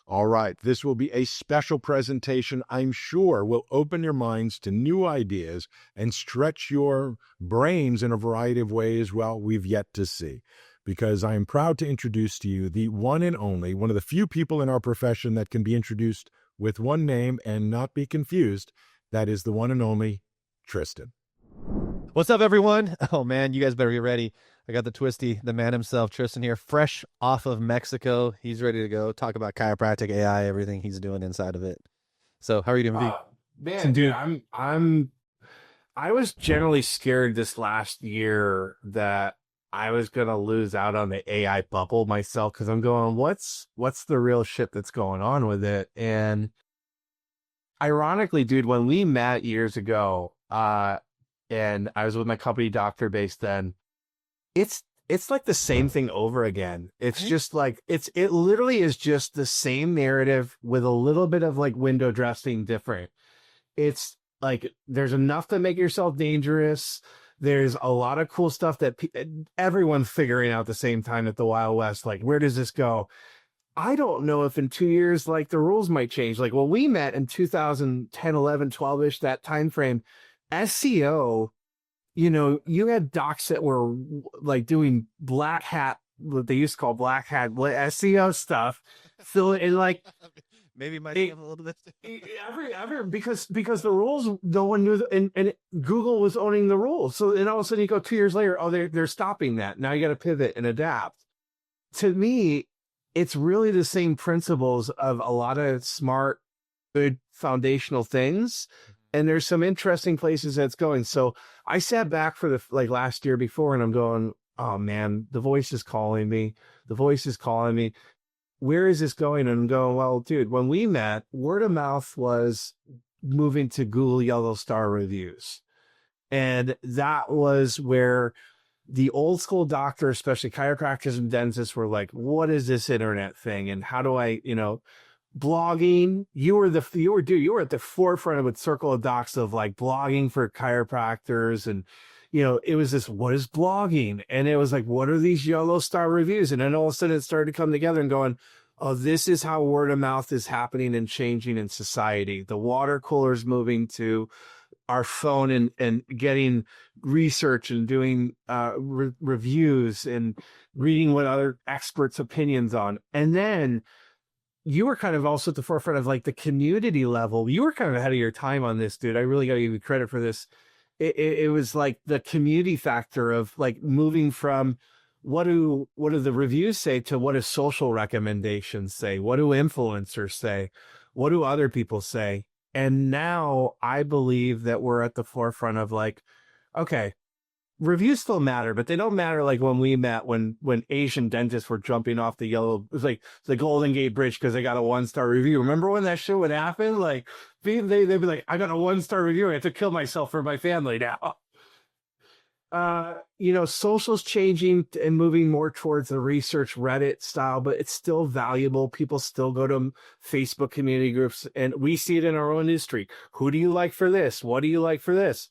All right, this will be a special presentation I'm sure will open your minds to new ideas and stretch your brains in a variety of ways, well, we've yet to see. Because I am proud to introduce to you the one and only, one of the few people in our profession that can be introduced with one name and not be confused. That is the one and only Tristan. What's up, everyone? Oh, man, you guys better get ready. I got the twisty, the man himself, Tristan here, fresh off of Mexico. He's ready to go talk about chiropractic, AI, everything he's doing inside of it. So how are you doing, V? Man, dude, I was generally scared this last year that I was going to lose out on the AI bubble myself, because I'm going, what's the real shit that's going on with it? And ironically, dude, when we met years ago, and I was with my company Doctor Base then, it's like the same thing over again. It's just like, it literally is just the same narrative with a little bit of like window dressing different. It's like, there's enough to make yourself dangerous. There's a lot of cool stuff that everyone's figuring out at the same time at the Wild West. Like, where does this go? I don't know if in 2 years, like, the rules might change. Like, when we met in 2010, 11, 12-ish, that time frame, SEO, you know, you had docs that were like doing black hat, what they used to call black hat SEO stuff. So, and like, maybe might have a little bit. because the rules, no one knew, and Google was owning the rules. So then all of a sudden you go 2 years later, oh, they're stopping that. Now you got to pivot and adapt. To me, it's really the same principles of a lot of smart, good foundational things. And there's some interesting places that's going. So I sat back for the last year before, and I'm going, oh man, the voice is calling me. The voice is calling me. Where is this going? And I'm going, well, dude, when we met, word of mouth was moving to Google Yellow Star reviews. And that was where the old school doctor, especially chiropractors and dentists, were like, what is this internet thing? And how do I, blogging? You were at the forefront of a circle of docs of like blogging for chiropractors. And, it was this, what is blogging? And it was like, what are these Yellow Star reviews? And then all of a sudden it started to come together and going, oh, this is how word of mouth is happening and changing in society. The water cooler's moving to our phone and getting research and doing reviews and reading what other experts' opinions on. And then you were kind of also at the forefront of like the community level. You were kind of ahead of your time on this, dude. I really got to give you credit for this. It was like the community factor of like moving from what do the reviews say to what do social recommendations say? What do influencers say? What do other people say? And now I believe that we're at the forefront of like, okay, reviews still matter, but they don't matter like when we met, when Asian dentists were jumping off it was like the Golden Gate Bridge because they got a 1-star review. Remember when that shit would happen? Like they'd be like, I got a 1-star review. I have to kill myself for my family now. Social's changing and moving more towards the research Reddit style, but it's still valuable. People still go to Facebook community groups, and we see it in our own industry. Who do you like for this? What do you like for this?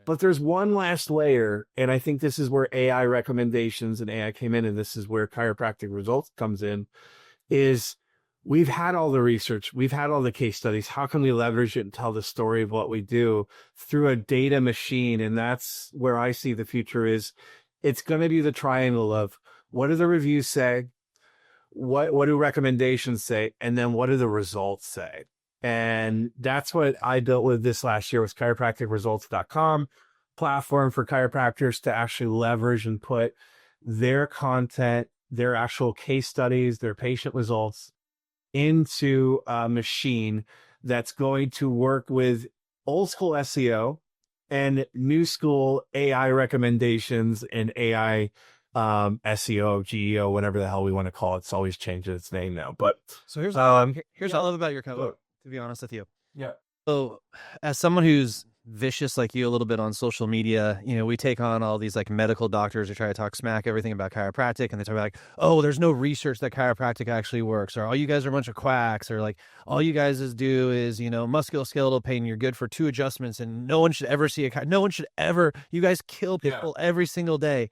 But there's one last layer, and I think this is where AI recommendations and AI came in, and this is where chiropractic results comes in, is we've had all the research, we've had all the case studies. How can we leverage it and tell the story of what we do through a data machine? And that's where I see the future is. It's going to be the triangle of what do the reviews say? What do recommendations say? And then what do the results say? And that's what I built with this last year was chiropracticresults.com, platform for chiropractors to actually leverage and put their content, their actual case studies, their patient results into a machine that's going to work with old school SEO and new school AI recommendations and AI SEO, GEO, whatever the hell we want to call it. It's always changing its name now. But so here's what I love about your company, to be honest with you. Yeah. So as someone who's vicious like you a little bit on social media, we take on all these like medical doctors who try to talk smack everything about chiropractic, and they talk about like, oh, there's no research that chiropractic actually works, or all you guys are a bunch of quacks, or like all you guys do is musculoskeletal pain, you're good for 2 adjustments, and no one should ever you guys kill people every single day.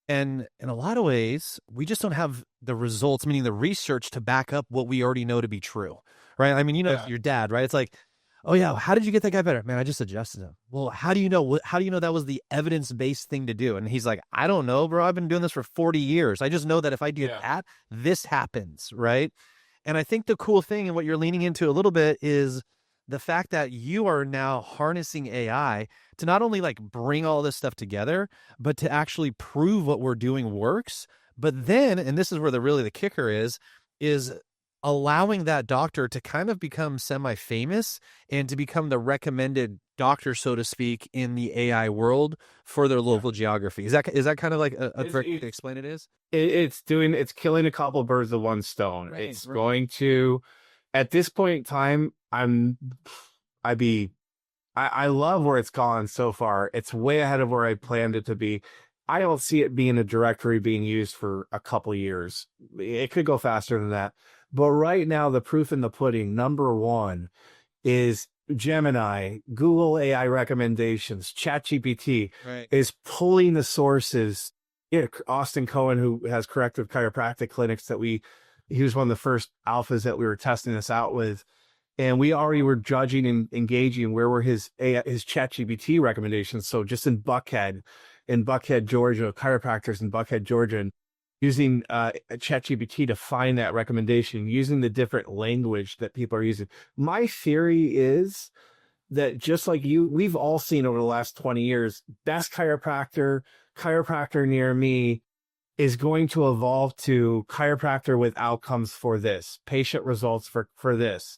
And in a lot of ways, we just don't have the results, meaning the research to back up what we already know to be true, right? I mean, your dad, right? It's like, oh yeah, how did you get that guy better? Man, I just adjusted him. Well, how do you know? How do you know that was the evidence-based thing to do? And he's like, I don't know, bro. I've been doing this for 40 years. I just know that if I do that, this happens, right? And I think the cool thing and what you're leaning into a little bit is the fact that you are now harnessing AI to not only like bring all this stuff together, but to actually prove what we're doing works. But then, and this is where the kicker is allowing that doctor to kind of become semi-famous and to become the recommended doctor, so to speak, in the AI world for their local geography. Is that kind of like a correct way to explain it is? It's killing a couple of birds with one stone. Right, it's going to, at this point in time, I love where it's gone so far. It's way ahead of where I planned it to be. I don't see it being a directory being used for a couple of years. It could go faster than that. But right now, the proof in the pudding, number one, is Gemini, Google AI recommendations, ChatGPT is pulling the sources. Austin Cohen, who has corrective chiropractic clinics he was one of the first alphas that we were testing this out with. And we already were judging and engaging where were his ChatGPT recommendations. So just in Buckhead, Georgia, chiropractors in Buckhead, Georgia, and using ChatGPT to find that recommendation, using the different language that people are using. My theory is that just like we've all seen over the last 20 years, best chiropractor near me is going to evolve to chiropractor with outcomes for this, patient results for this.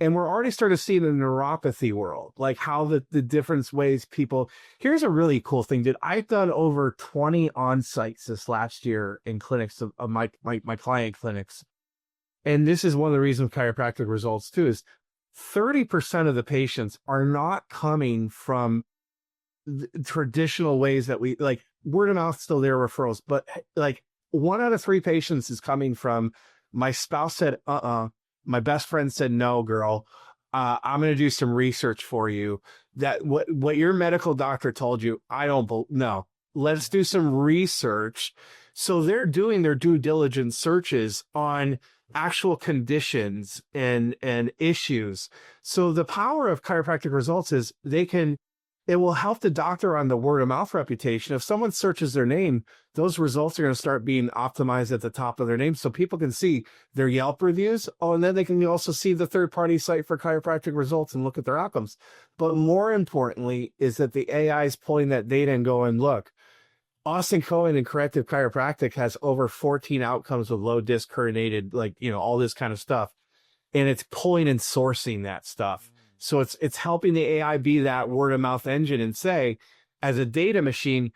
And we're already starting to see in the neuropathy world, like how the different ways people. Here's a really cool thing, dude. I've done over 20 on-sites this last year in clinics of my client clinics. And this is one of the reasons chiropractic results too, is 30% of the patients are not coming from the traditional ways that we like. Word of mouth, still there, referrals, but like 1 out of 3 patients is coming from my spouse said, my best friend said, no, girl, I'm going to do some research for you. That what your medical doctor told you, I don't no. Let's do some research. So they're doing their due diligence searches on actual conditions and issues. So the power of chiropractic results is it will help the doctor on the word of mouth reputation. If someone searches their name, those results are going to start being optimized at the top of their name so people can see their Yelp reviews. Oh, and then they can also see the third-party site for chiropractic results and look at their outcomes. But more importantly is that the AI is pulling that data and going, look, Austin Cohen in corrective chiropractic has over 14 outcomes with low disc herniated, all this kind of stuff. And it's pulling and sourcing that stuff. So it's helping the AI be that word of mouth engine and say, as a data machine,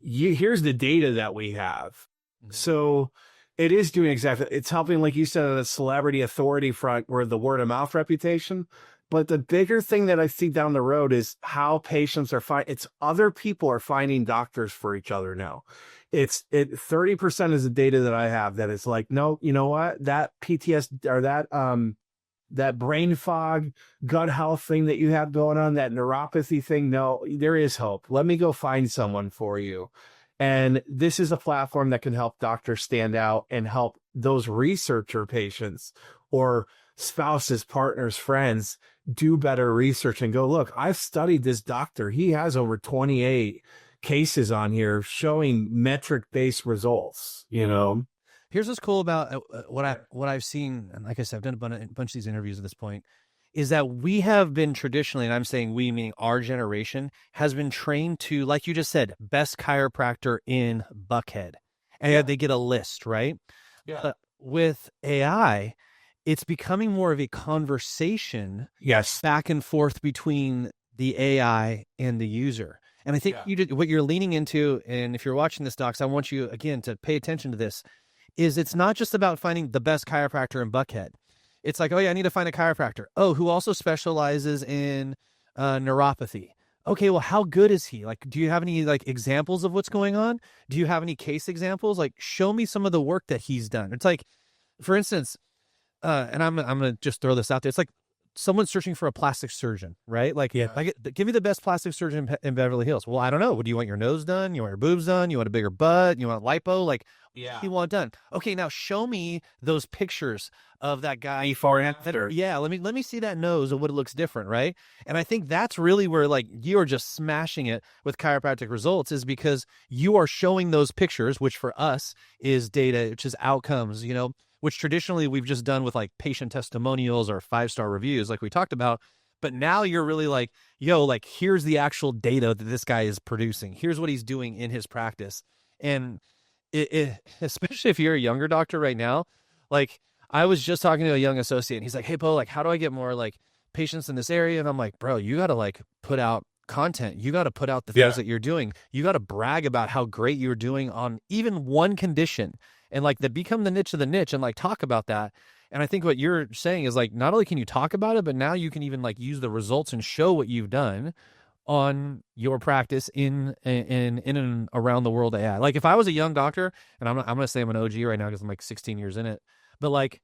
here's the data that we have. Mm-hmm. So it is doing exactly, it's helping, like you said, on the celebrity authority front where the word of mouth reputation. But the bigger thing that I see down the road is how patients are it's other people are finding doctors for each other now. 30% is the data that I have that is like, no, you know what, that PTSD or that brain fog, gut health thing that you have going on, that neuropathy thing, no, there is hope. Let me go find someone for you. And this is a platform that can help doctors stand out and help those researcher patients or spouses, partners, friends do better research and go, look, I've studied this doctor. He has over 28 cases on here showing metric-based results, Here's what's cool about what I've seen, and like I said, I've done a bunch of these interviews at this point, is that we have been traditionally, and I'm saying we, meaning our generation, has been trained to, like you just said, best chiropractor in Buckhead. And they get a list, right? Yeah. But with AI, it's becoming more of a conversation back and forth between the AI and the user. And I think what you're leaning into, and if you're watching this, docs, I want you, again, to pay attention to this, is it's not just about finding the best chiropractor in Buckhead. It's like, oh yeah, I need to find a chiropractor. Oh, who also specializes in neuropathy. Okay, well, how good is he? Like, do you have any examples of what's going on? Do you have any case examples? Like, show me some of the work that he's done. It's like, for instance, and I'm gonna just throw this out there. It's like someone searching for a plastic surgeon, right? Like, Yeah. Give me the best plastic surgeon in Beverly Hills. Well, I don't know. Do you want your nose done? You want your boobs done? You want a bigger butt? You want lipo? Like, Yeah. you want done. Okay, now show me those pictures of that guy. Before and after. Yeah, let me see that nose and what it looks different, right? And I think that's really where like you are just smashing it with chiropractic results, is because you are showing those pictures, which for us is data, which is outcomes, which traditionally we've just done with like patient testimonials or 5-star reviews, like we talked about. But now you're really like, yo, like here's the actual data that this guy is producing. Here's what he's doing in his practice. And especially if you're a younger doctor right now, like I was just talking to a young associate and he's like, hey, Bo, like, how do I get more like patients in this area? And I'm like, bro, you got to like put out content. You got to put out the things that you're doing. You got to brag about how great you're doing on even one condition, and like that become the niche of the niche and like talk about that. And I think what you're saying is like, not only can you talk about it, but now you can even like use the results and show what you've done on your practice in and around the world of AI. Like if I was a young doctor, and I'm going to say I'm an OG right now because I'm like 16 years in it, but like,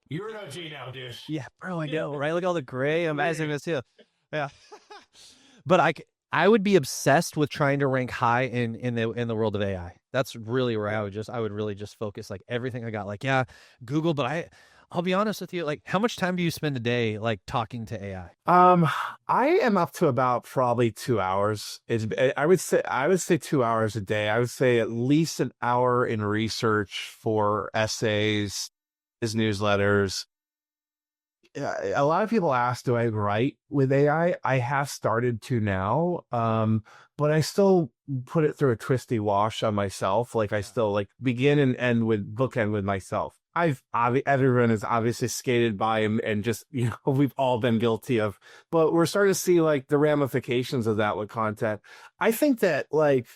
You're an OG now, dude. yeah, bro, I know, right? Look at all the gray. I'm amazing this too. Yeah. But I would be obsessed with trying to rank high in the world of AI. That's really where I would really just focus like everything I got. Like, yeah, Google, but I'll be honest with you. Like, how much time do you spend a day like talking to AI? I am up to about probably 2 hours. I would say 2 hours a day. I would say at least an hour in research for essays, his newsletters. A lot of people ask, do I write with AI? I have started to now. But I still put it through a twisty wash on myself. Like I still like begin and end with bookend with myself. Everyone has obviously skated by and just, we've all been guilty of, but we're starting to see like the ramifications of that with content. I think that like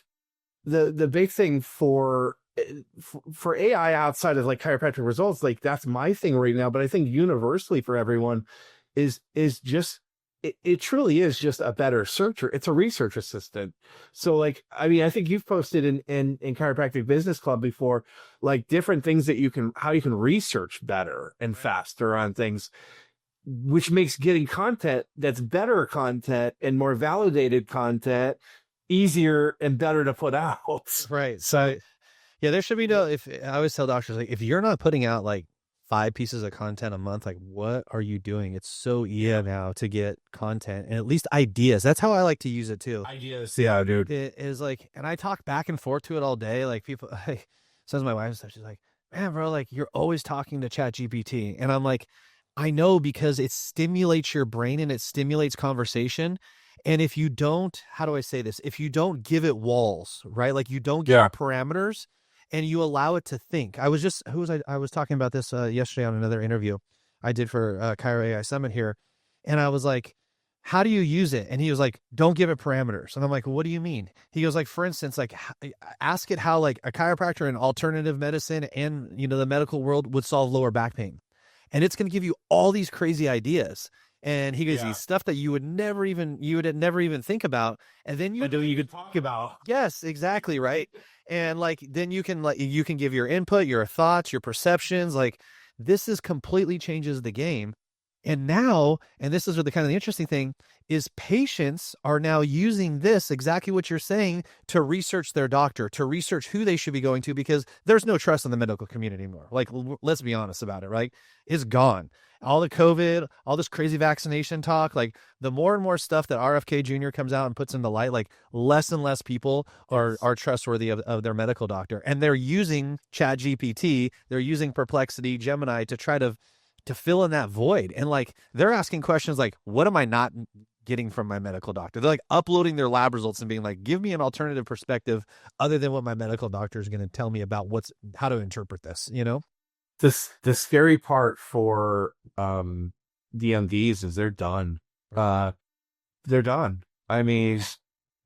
the big thing for AI outside of like chiropractic results, like that's my thing right now. But I think universally for everyone is just, it truly is just a better searcher. It's a research assistant. So like, I mean, I think you've posted in Chiropractic Business Club before, like different things that how you can research better and faster on things, which makes getting content that's better content and more validated content easier and better to put out. Right. So yeah, there should be I always tell doctors, like, if you're not putting out like 5 pieces of content a month, like what are you doing? It's so easy now to get content and at least ideas. That's how I like to use it too. Ideas. Yeah, dude. It is like, and I talk back and forth to it all day. Like people, like, says my wife and stuff, she's like, man, bro, like you're always talking to ChatGPT. And I'm like, I know, because it stimulates your brain and it stimulates conversation. And if you don't, how do I say this? If you don't give it walls, right? Like you don't give it parameters, and you allow it to think. I was talking about this yesterday on another interview I did for Chiro AI Summit here. And I was like, how do you use it? And he was like, don't give it parameters. And I'm like, what do you mean? He goes like, for instance, like ask it how like a chiropractor in alternative medicine and, the medical world would solve lower back pain. And it's going to give you all these crazy ideas. And he goes, these stuff that you would never even think about. And then you could talk about. Yes, exactly. Right. And like, then you can give your input, your thoughts, your perceptions. Like this completely changes the game. And now, and this is the kind of the interesting thing, is patients are now using this, exactly what you're saying, to research their doctor, to research who they should be going to, because there's no trust in the medical community anymore. Like, let's be honest about it, right? It's gone. All the COVID, all this crazy vaccination talk, like the more and more stuff that RFK Jr. comes out and puts in the light, like less and less people are trustworthy of their medical doctor. And they're using ChatGPT, they're using Perplexity, Gemini to try to fill in that void. And like, they're asking questions like, what am I not getting from my medical doctor? They're like uploading their lab results and being like, give me an alternative perspective other than what my medical doctor is going to tell me about how to interpret this, The scary part for DMDs is they're done. They're done. I mean,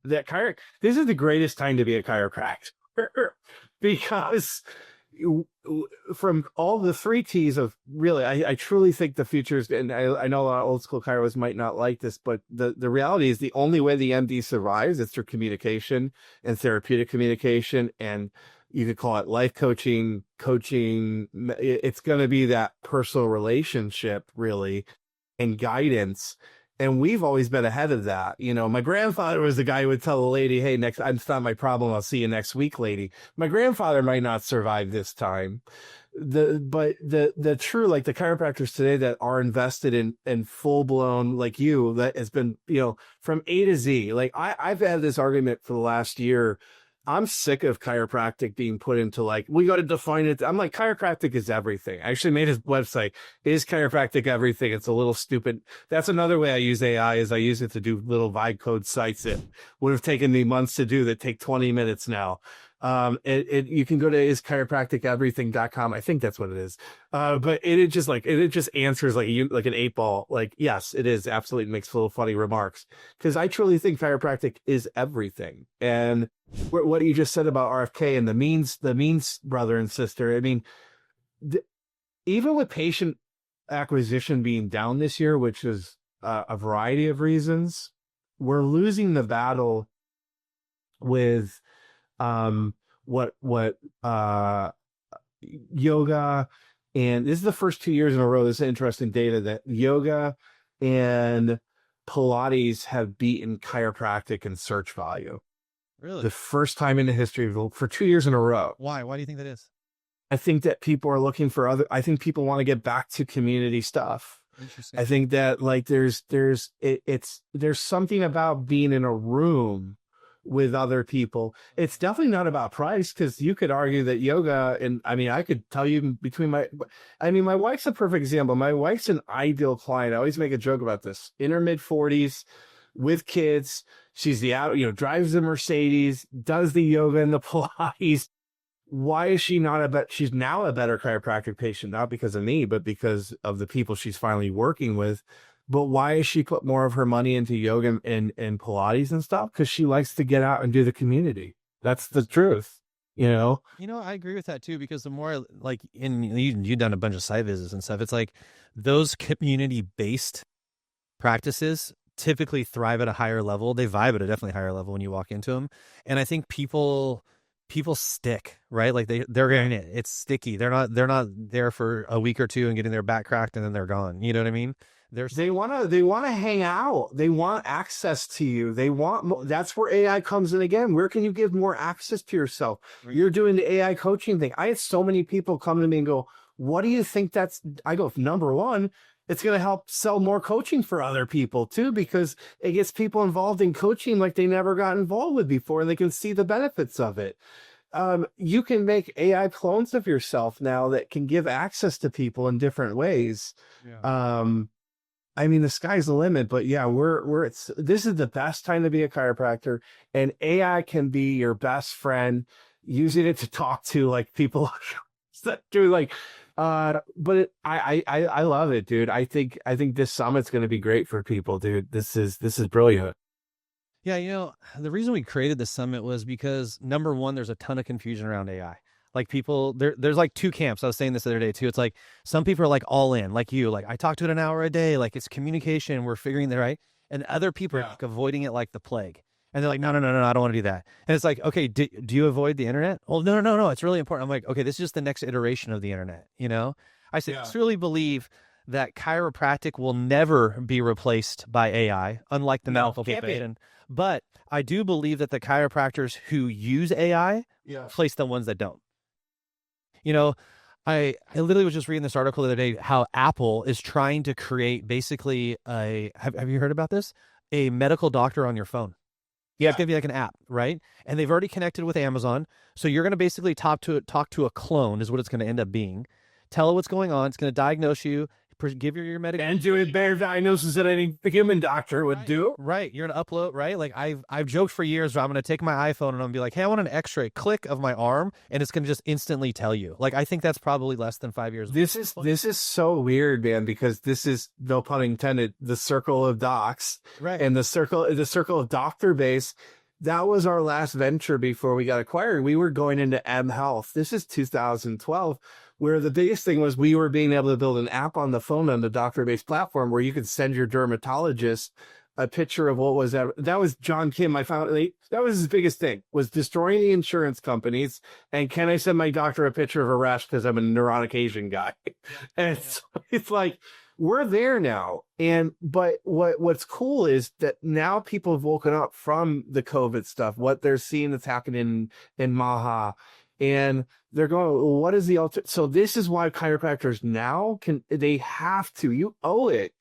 this is the greatest time to be a chiropractor because from all the 3 T's of really, I truly think the futures, and I know a lot of old school chiros might not like this, but the reality is the only way the MD survives is through communication and therapeutic communication, and you could call it life coaching. It's going to be that personal relationship, really. and guidance. And we've always been ahead of that. You know, my grandfather was the guy who would tell the lady, hey, it's not my problem. I'll see you next week, lady. My grandfather might not survive this time. But the true, like the chiropractors today that are invested in full blown, like you, that has been, you know, from A to Z. Like I've had this argument for the last year. I'm sick of chiropractic being put into like, we got to define it. I'm like, chiropractic is everything. I actually made his website, is chiropractic everything? It's a little stupid. That's another way I use AI, is I use it to do little vibe code sites that would have taken me months to do that take 20 minutes now. You can go to ischiropracticeverything.com. I think that's what it is. But it just answers like an 8-ball. Like, yes, it is absolutely, makes little funny remarks, because I truly think chiropractic is everything. And what you just said about RFK and the means brother and sister. I mean, even with patient acquisition being down this year, which is a variety of reasons, we're losing the battle with yoga. And this is the first 2 years in a row, this is interesting data, that yoga and Pilates have beaten chiropractic in search value. Really? The first time in the history for 2 years in a row. Why do you think that is? I think that people are looking for I think people want to get back to community stuff. Interesting. I think that like there's something about being in a room with other people. It's definitely not about price, because you could argue that yoga, and I mean, I could tell you my wife's a perfect example. My wife's an ideal client. I always make a joke about this. In her mid-40s with kids. She's drives the Mercedes, does the yoga and the Pilates. Why is she not she's now a better chiropractic patient, not because of me, but because of the people she's finally working with. But why has she put more of her money into yoga and Pilates and stuff? Because she likes to get out and do the community. That's the truth, you know? I agree with that too, because the more you've done a bunch of site visits and stuff, it's like those community-based practices typically thrive at a higher level. They vibe at a definitely higher level when you walk into them. And I think people stick, right? Like they're in it. It's sticky. They're not there for a week or two and getting their back cracked and then they're gone. You know what I mean? They want to hang out. They want access to you. That's where AI comes in again. Where can you give more access to yourself? Right. You're doing the AI coaching thing. I had so many people come to me and go, what do you think I go, number one, it's going to help sell more coaching for other people too, because it gets people involved in coaching like they never got involved with before, and they can see the benefits of it. You can make AI clones of yourself now that can give access to people in different ways. Yeah. I mean, the sky's the limit, but yeah, this is the best time to be a chiropractor, and AI can be your best friend, using it to talk to like people that do like, but I love it, dude. I think this summit's going to be great for people, dude. This is brilliant. Yeah. The reason we created the summit was because, number one, there's a ton of confusion around AI. Like people, there's like two camps. I was saying this the other day too. It's like some people are like all in, like you, like I talk to it an hour a day, like it's communication, we're figuring that right. And other people are like avoiding it like the plague. And they're like, no, I don't want to do that. And it's like, okay, do you avoid the internet? Well, no, it's really important. I'm like, okay, this is just the next iteration of the internet. I truly believe that chiropractic will never be replaced by AI, unlike the medical profession. But I do believe that the chiropractors who use AI place the ones that don't. I literally was just reading this article the other day, how Apple is trying to create basically have you heard about this? A medical doctor on your phone. Yeah. It's going to be like an app, right? And they've already connected with Amazon. So you're going to basically talk to a clone is what it's going to end up being. Tell it what's going on. It's going to diagnose you, give you your medication. And do a better diagnosis than any human doctor would do. Right. You're going to upload, right? Like I've joked for years, I'm going to take my iPhone and I'm going to be like, hey, I want an x-ray click of my arm. And it's going to just instantly tell you. Like, I think that's probably less than 5 years. This is so weird, man, because this is, no pun intended, the circle of docs. Right. And the circle of doctor base. That was our last venture before we got acquired. We were going into M Health. This is 2012. Where the biggest thing was we were being able to build an app on the phone on the doctor-based platform where you could send your dermatologist a picture of what was that. That was John Kim. I found that was his biggest thing, was destroying the insurance companies. And can I send my doctor a picture of a rash because I'm a neurotic Asian guy? And it's like, we're there now. But what's cool is that now people have woken up from the COVID stuff, what they're seeing that's happening in Maha, and they're going, well, what is the so this is why chiropractors now they have to, you owe it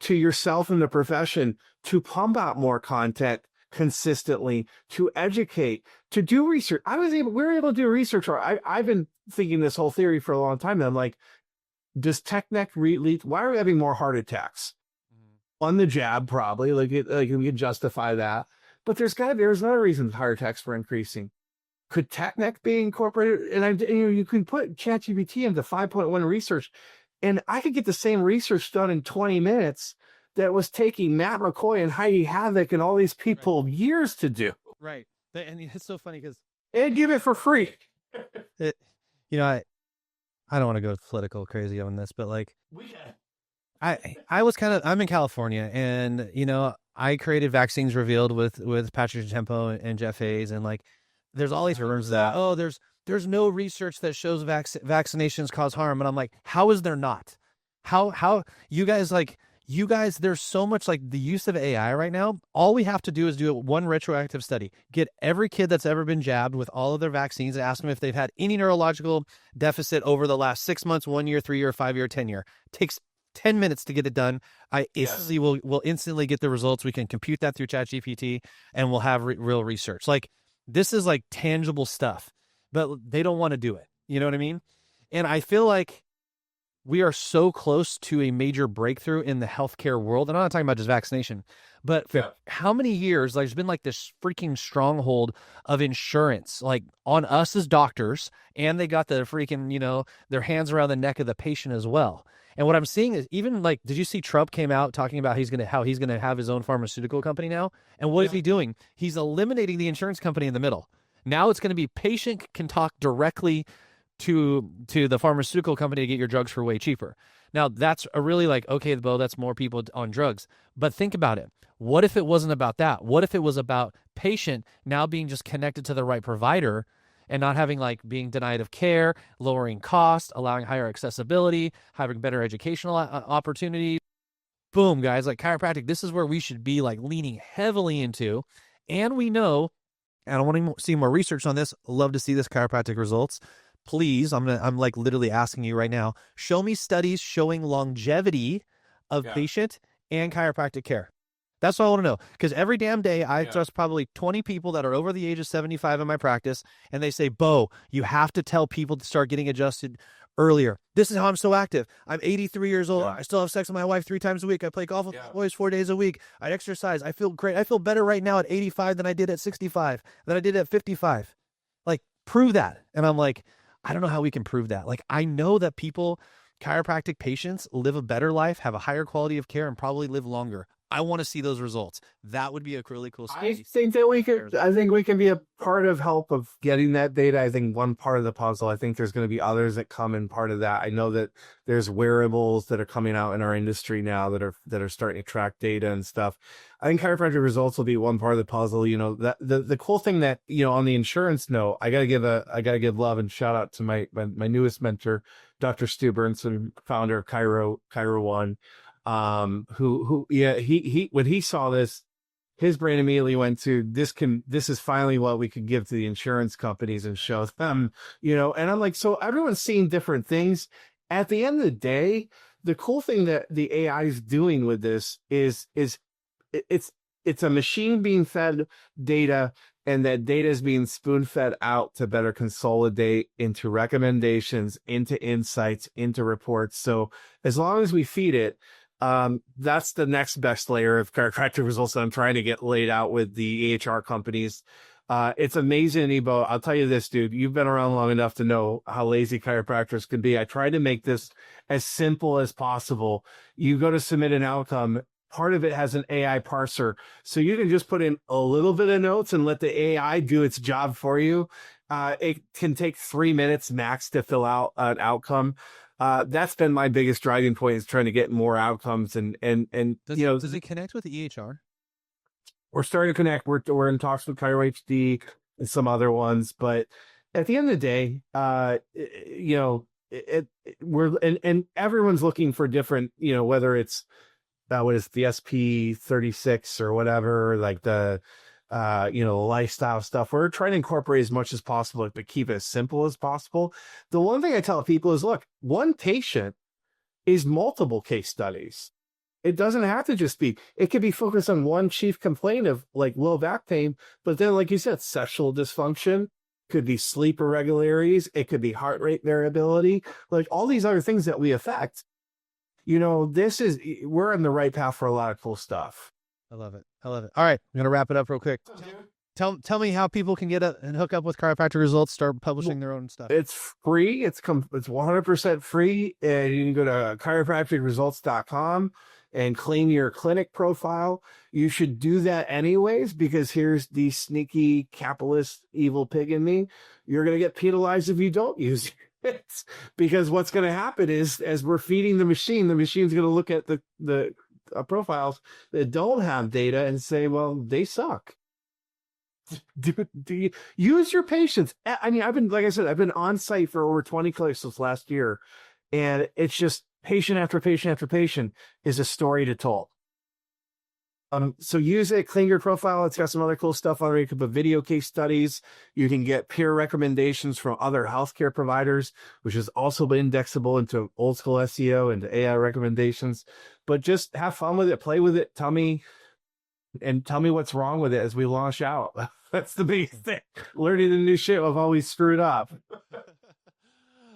to yourself and the profession to pump out more content consistently, to educate, to do research. We were able to do research. I've been thinking this whole theory for a long time. And I'm like, does tech neck lead? Why are we having more heart attacks? On the jab, probably, like we can justify that. But there's another reason heart attacks were increasing. Could tech neck be incorporated? And you can put ChatGPT into 5.1 research, and I could get the same research done in 20 minutes that was taking Matt McCoy and Heidi Havoc and all these people years to do. Right. And it's so funny because... And give it for free. You know, I don't want to go political crazy on this, but like... I'm in California, and, you know, I created Vaccines Revealed with Patrick Tempo and Jeff Hayes, and like, there's all these rumors that, oh, there's no research that shows vaccinations cause harm. And I'm like, how is there not? How you guys, there's so much like the use of AI right now. All we have to do is do one retroactive study, get every kid that's ever been jabbed with all of their vaccines and ask them if they've had any neurological deficit over the last 6 months, 1 year, 3 year, 5 year, 10 year. Takes 10 minutes to get it done. We'll instantly get the results. We can compute that through ChatGPT, and we'll have real research. Like, this is like tangible stuff, but they don't want to do it. You know what I mean? And I feel like we are so close to a major breakthrough in the healthcare world. And I'm not talking about just vaccination, but for how many years there's been like this freaking stronghold of insurance, like on us as doctors, and they got the freaking, you know, their hands around the neck of the patient as well. And what I'm seeing is, even like, did you see Trump came out talking about how he's gonna have his own pharmaceutical company now? And what is he doing? He's eliminating the insurance company in the middle. Now it's going to be patient can talk directly to the pharmaceutical company to get your drugs for way cheaper. Now that's a really like, okay, Bo, that's more people on drugs. But think about it. What if it wasn't about that? What if it was about patient now being just connected to the right provider and not having like being denied of care, lowering cost, allowing higher accessibility, having better educational opportunity? Boom, guys, like chiropractic, this is where we should be like leaning heavily into. And we know, and I want to see more research on this. Love to see this chiropractic results. Please, I'm like literally asking you right now, show me studies showing longevity of patient and chiropractic care. That's all I want to know. Because every damn day I trust probably 20 people that are over the age of 75 in my practice, and they say, Bo, you have to tell people to start getting adjusted earlier. This is how I'm so active. I'm 83 years old. I still have sex with my wife 3 times a week. I play golf with my boys 4 days a week. I exercise. I feel great. I feel better right now at 85 than I did at 65, than I did at 55. Like, prove that. And I'm like, I don't know how we can prove that. Like, I know that chiropractic patients live a better life, have a higher quality of care, and probably live longer. I want to see those results. That would be a really cool study. I think we can be a part of help of getting that data. I think one part of the puzzle. I think there's going to be others that come in part of that. I know that there's wearables that are coming out in our industry now that are starting to track data and stuff. I think chiropractic results will be one part of the puzzle. You know, that the cool thing that, you know, on the insurance note, I gotta give love and shout out to my newest mentor, Dr. Stu Bernson, founder of Chiro One. He when he saw this, his brain immediately went to this is finally what we could give to the insurance companies and show them, you know. And I'm like, so everyone's seeing different things. At the end of the day, the cool thing that the AI is doing with this is it's a machine being fed data, and that data is being spoon-fed out to better consolidate into recommendations, into insights, into reports. So as long as we feed it, that's the next best layer of chiropractic results that I'm trying to get laid out with the EHR companies. It's amazing, Ebo. I'll tell you this, dude, you've been around long enough to know how lazy chiropractors can be. I try to make this as simple as possible. You go to submit an outcome. Part of it has an AI parser. So you can just put in a little bit of notes and let the AI do its job for you. It can take 3 minutes max to fill out an outcome. That's been my biggest driving point, is trying to get more outcomes. And does it connect with the EHR? We're starting to connect. We're in talks with Chiro HD and some other ones, but at the end of the day, we're and everyone's looking for different, whether it's what is the SP36 or whatever, like the lifestyle stuff. We're trying to incorporate as much as possible, but keep it as simple as possible. The one thing I tell people is, look, one patient is multiple case studies. It doesn't have to just be, it could be focused on one chief complaint of like low back pain, but then like you said, sexual dysfunction, could be sleep irregularities, it could be heart rate variability, like all these other things that we affect. We're on the right path for a lot of cool stuff. I love it. I love it. All right, I'm gonna wrap it up real quick. Tell me how people can get and hook up with Chiropractic Results, start publishing their own stuff. It's free. It's 100% free, and you can go to chiropracticresults.com and claim your clinic profile. You should do that anyways, because here's the sneaky capitalist evil pig in me. You're going to get penalized if you don't use it, because what's going to happen is, as we're feeding the machine's going to look at the profiles that don't have data and say, well, they suck. Do you use your patients? I mean, I've been on site for over 20 clinics last year, and it's just patient after patient after patient is a story to tell. So use it, clean your profile. It's got some other cool stuff on it. You can put video case studies. You can get peer recommendations from other healthcare providers, which is also indexable into old school SEO and AI recommendations. But just have fun with it, play with it. Tell me what's wrong with it as we launch out. That's the big thing. Learning the new shit I've always screwed up.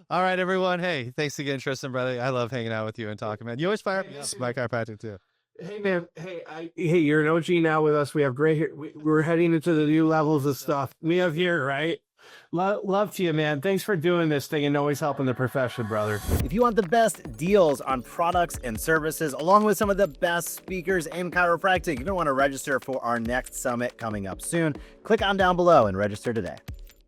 All right, everyone. Hey, thanks again, Tristan, brother. I love hanging out with you and talking, man. You always fire me up. My chiropractic too. Hey, man. Hey, you're an OG now with us. We have great here. We're heading into the new levels of stuff. We have here, right? Love to you, man. Thanks for doing this thing and always helping the profession, brother. If you want the best deals on products and services, along with some of the best speakers in chiropractic, you're going to want to register for our next summit coming up soon. Click on down below and register today.